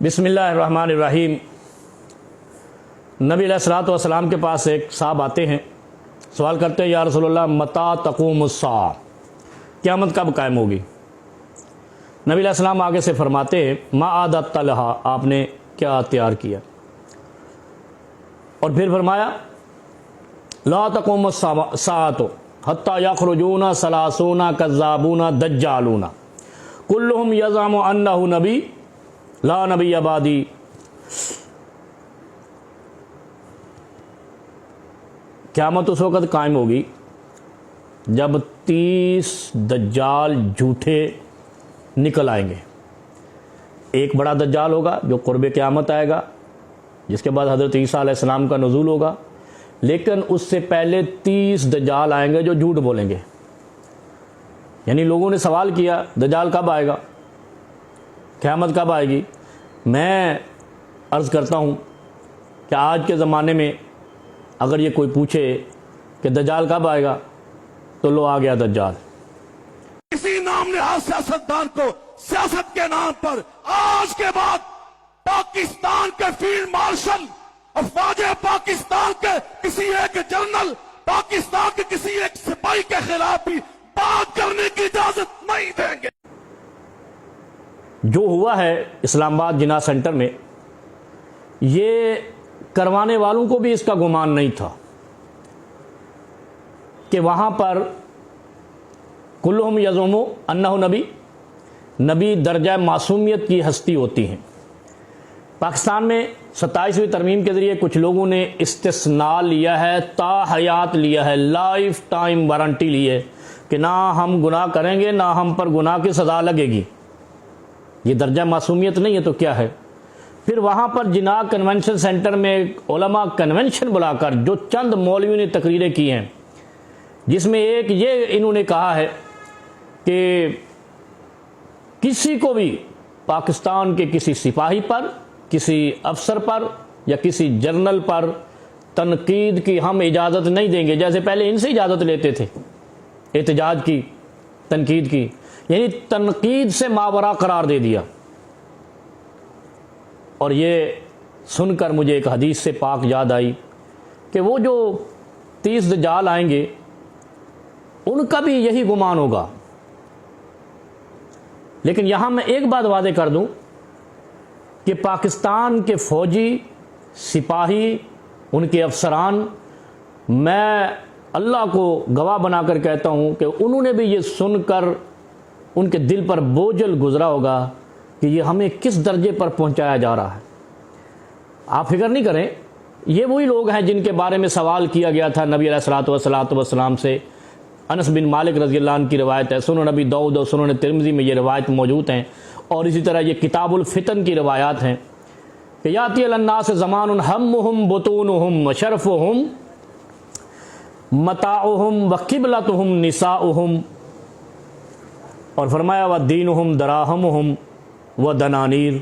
بسم اللہ الرحمن الرحیم۔ نبی علیہ الصلوۃ والسلام کے پاس ایک صاحب آتے ہیں، سوال کرتے ہیں یا رسول اللہ متی تقوم الساعہ، قیامت کب قائم ہوگی؟ نبی علیہ السلام آگے سے فرماتے ہیں ما عادت لہا، آپ نے کیا تیار کیا؟ اور پھر فرمایا لا تقوم الساعۃ حتی یخرجون ثلاثون کذابون دجالون کلہم یزعم انہ نبی لا نبی بعدی۔ قیامت اس وقت قائم ہوگی جب 30 دجال جھوٹے نکل آئیں گے۔ ایک بڑا دجال ہوگا جو قرب قیامت آئے گا، جس کے بعد حضرت عیسیٰ علیہ السلام کا نزول ہوگا، لیکن اس سے پہلے 30 دجال آئیں گے جو جھوٹ بولیں گے۔ یعنی لوگوں نے سوال کیا دجال کب آئے گا، قیامت کب آئے گی؟ میں عرض کرتا ہوں کہ آج کے زمانے میں اگر یہ کوئی پوچھے کہ دجال کب آئے گا تو لو آ گیا دجال۔ کسی نام نہاد سیاستدان کو سیاست کے نام پر آج کے بعد پاکستان کے فیلڈ مارشل، افواج پاکستان کے کسی ایک جنرل، پاکستان کے کسی ایک سپاہی کے خلاف بھی بات کرنے کی اجازت نہیں دیں گے۔ جو ہوا ہے اسلام آباد جناح سینٹر میں، یہ کروانے والوں کو بھی اس کا گمان نہیں تھا کہ وہاں پر کلہم یزعم انہ نبی درجہ معصومیت کی ہستی ہوتی ہیں۔ پاکستان میں 27ویں ترمیم کے ذریعے کچھ لوگوں نے استثناء لیا ہے، تا حیات لیا ہے، لائف ٹائم وارنٹی لی ہے کہ نہ ہم گناہ کریں گے نہ ہم پر گناہ کی سزا لگے گی۔ یہ درجہ معصومیت نہیں ہے تو کیا ہے؟ پھر وہاں پر جناح کنونشن سینٹر میں علماء کنونشن بلا کر جو چند مولویوں نے تقریریں کی ہیں، جس میں ایک یہ انہوں نے کہا ہے کہ کسی کو بھی پاکستان کے کسی سپاہی پر، کسی افسر پر یا کسی جرنل پر تنقید کی ہم اجازت نہیں دیں گے، جیسے پہلے ان سے اجازت لیتے تھے احتجاج کی، تنقید کی، یعنی تنقید سے ماورا قرار دے دیا۔ اور یہ سن کر مجھے ایک حدیث سے پاک یاد آئی کہ وہ جو 30 دجال آئیں گے ان کا بھی یہی گمان ہوگا۔ لیکن یہاں میں ایک بات واضح کر دوں کہ پاکستان کے فوجی، سپاہی، ان کے افسران، میں اللہ کو گواہ بنا کر کہتا ہوں کہ انہوں نے بھی یہ سن کر ان کے دل پر بوجھل گزرا ہوگا کہ یہ ہمیں کس درجے پر پہنچایا جا رہا ہے۔ آپ فکر نہیں کریں، یہ وہی لوگ ہیں جن کے بارے میں سوال کیا گیا تھا نبی علیہ الصلوۃ والسلام سے۔ انس بن مالک رضی اللہ عنہ کی روایت ہے، سنن نبی داؤد اور سنن ترمذی میں یہ روایت موجود ہیں، اور اسی طرح یہ کتاب الفتن کی روایات ہیں کہ یاتی علی الناس زمان ہمہم بطونہم وشرفہم متاعہم وقبلتہم نساؤہم، اور فرمایا وَدِّینُهُمْ دَرَاهِمُهُمْ وَدَنَانِيرُ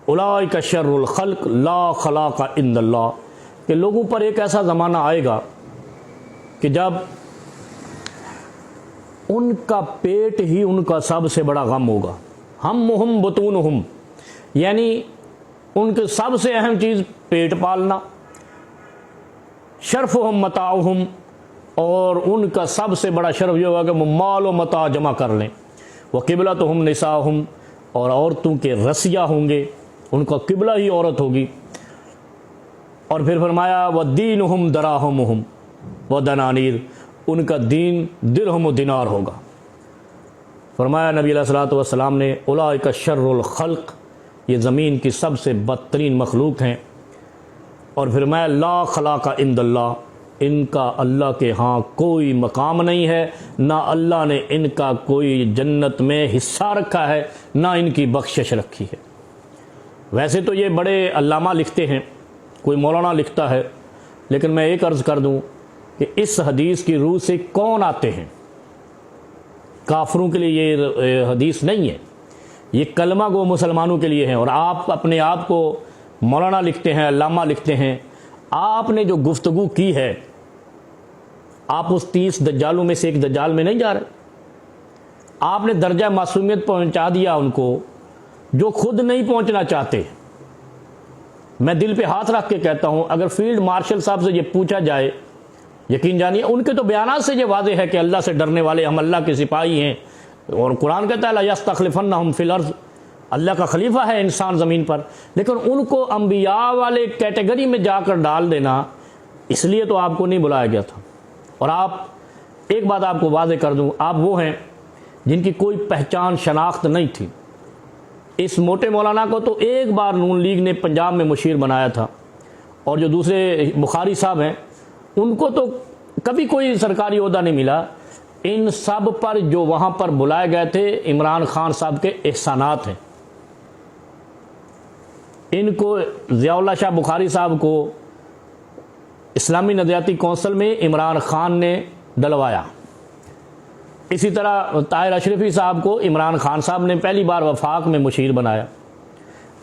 اولئک شر الخلق لا خلاق عند اللہ، کہ لوگوں پر ایک ایسا زمانہ آئے گا کہ جب ان کا پیٹ ہی ان کا سب سے بڑا غم ہوگا۔ ہمہم بطونہم، یعنی ان کے سب سے اہم چیز پیٹ پالنا، شرفہم متاعہم، اور ان کا سب سے بڑا شرف یہ ہوگا کہ وہ مال و متاع جمع کر لیں، وقبلتہم نساؤہم، اور عورتوں کے رسیہ ہوں گے، ان کا قبلہ ہی عورت ہوگی۔ اور پھر فرمایا وَدِّینُهُمْ دَرَاهِمُهُمْ وَدَنَانِيرُ، ان کا دین درہم و دینار ہوگا۔ فرمایا نبی علیہ الصلوۃ والسلام نے اولئک شر الخلق، یہ زمین کی سب سے بدترین مخلوق ہیں۔ اور فرمایا لا خلاق عند اللہ، ان کا اللہ کے ہاں کوئی مقام نہیں ہے، نہ اللہ نے ان کا کوئی جنت میں حصہ رکھا ہے، نہ ان کی بخشش رکھی ہے۔ ویسے تو یہ بڑے علامہ لکھتے ہیں، کوئی مولانا لکھتا ہے، لیکن میں ایک عرض کر دوں کہ اس حدیث کی روح سے کون آتے ہیں؟ کافروں کے لیے یہ حدیث نہیں ہے، یہ کلمہ گو مسلمانوں کے لیے ہے۔ اور آپ اپنے آپ کو مولانا لکھتے ہیں، علامہ لکھتے ہیں، آپ نے جو گفتگو کی ہے، آپ اس 30 دجالوں میں سے ایک دجال میں نہیں جا رہے۔ آپ نے درجہ معصومیت پہنچا دیا ان کو جو خود نہیں پہنچنا چاہتے. میں دل پہ ہاتھ رکھ کے کہتا ہوں اگر فیلڈ مارشل صاحب سے یہ پوچھا جائے، یقین جانیے ان کے تو بیانات سے یہ واضح ہے کہ اللہ سے ڈرنے والے ہم اللہ کے سپاہی ہیں، اور قرآن کہتا ہے لَيَسْتَخْلِفَنَّهُمْ فِي الْأَرْضِ، اللہ کا خلیفہ ہے انسان زمین پر. لیکن ان کو انبیاء والے کیٹیگری میں جا کر ڈال دینا، اس لیے تو آپ کو نہیں بلایا گیا تھا. اور آپ ایک بات آپ کو واضح کر دوں، آپ وہ ہیں جن کی کوئی پہچان شناخت نہیں تھی. اس موٹے مولانا کو تو ایک بار نون لیگ نے پنجاب میں مشیر بنایا تھا، اور جو دوسرے بخاری صاحب ہیں ان کو تو کبھی کوئی سرکاری عہدہ نہیں ملا. ان سب پر جو وہاں پر بلائے گئے تھے عمران خان صاحب کے احسانات ہیں. ان کو ضیاء اللہ شاہ بخاری صاحب کو اسلامی نظریاتی کونسل میں عمران خان نے ڈلوایا. اسی طرح طاہر اشرفی صاحب کو عمران خان صاحب نے پہلی بار وفاق میں مشیر بنایا.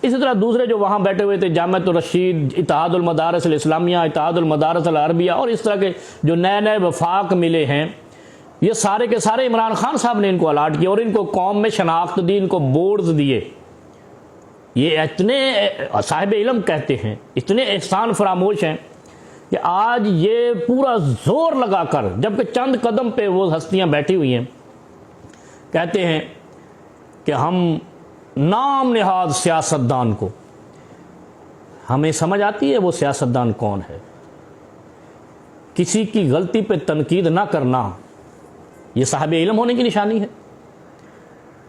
اسی طرح دوسرے جو وہاں بیٹھے ہوئے تھے جامعۃ الرشید، اتحاد المدارس الاسلامیہ، اتحاد المدارس العربیہ، اور اس طرح کے جو نئے نئے وفاق ملے ہیں، یہ سارے کے سارے عمران خان صاحب نے ان کو الاٹ کیا اور ان کو قوم میں شناخت دی، ان کو بورڈز دیے. یہ اتنے صاحب علم کہتے ہیں، اتنے احسان فراموش ہیں کہ آج یہ پورا زور لگا کر، جبکہ چند قدم پہ وہ ہستیاں بیٹھی ہوئی ہیں، کہتے ہیں کہ ہم نام نہاد سیاستدان کو، ہمیں سمجھ آتی ہے وہ سیاستدان کون ہے. کسی کی غلطی پہ تنقید نہ کرنا یہ صاحب علم ہونے کی نشانی ہے،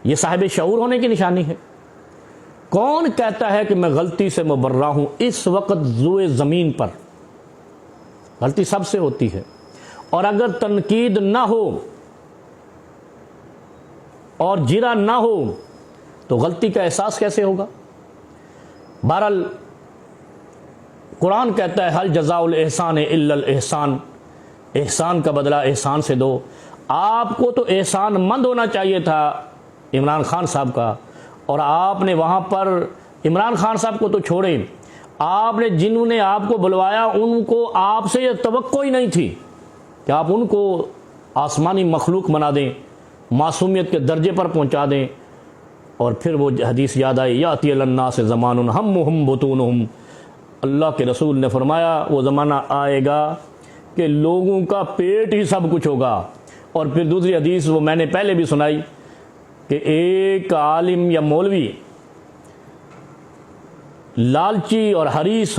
یہ صاحب شعور ہونے کی نشانی ہے. کون کہتا ہے کہ میں غلطی سے مبرہ ہوں؟ اس وقت روئے زمین پر غلطی سب سے ہوتی ہے، اور اگر تنقید نہ ہو اور جرا نہ ہو تو غلطی کا احساس کیسے ہوگا؟ بہرحال قرآن کہتا ہے حل جزاء الاحسان الا الاحسان، احسان کا بدلہ احسان سے دو. آپ کو تو احسان مند ہونا چاہیے تھا عمران خان صاحب کا، اور آپ نے وہاں پر عمران خان صاحب کو تو چھوڑیں، آپ نے جنہوں نے آپ کو بلوایا ان کو آپ سے یہ توقع ہی نہیں تھی کہ آپ ان کو آسمانی مخلوق بنا دیں، معصومیت کے درجے پر پہنچا دیں. اور پھر وہ حدیث یاد آئی، یاتی علی الناس زمان ہمہم بطونہم، اللہ کے رسول نے فرمایا وہ زمانہ آئے گا کہ لوگوں کا پیٹ ہی سب کچھ ہوگا. اور پھر دوسری حدیث وہ میں نے پہلے بھی سنائی کہ ایک عالم یا مولوی لالچی اور حریص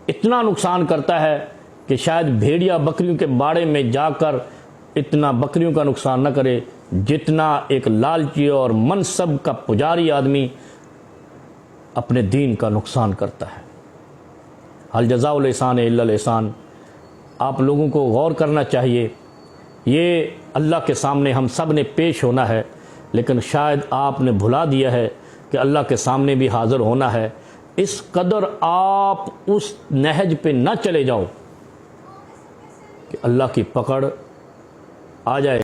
اتنا نقصان کرتا ہے کہ شاید بھیڑیا بکریوں کے باڑے میں جا کر اتنا بکریوں کا نقصان نہ کرے جتنا ایک لالچی اور منصب کا پجاری آدمی اپنے دین کا نقصان کرتا ہے. حل جزاء الاحسان الا الاحسان. آپ لوگوں کو غور کرنا چاہیے، یہ اللہ کے سامنے ہم سب نے پیش ہونا ہے، لیکن شاید آپ نے بھلا دیا ہے کہ اللہ کے سامنے بھی حاضر ہونا ہے. اس قدر آپ اس نہج پہ نہ چلے جاؤ کہ اللہ کی پکڑ آ جائے.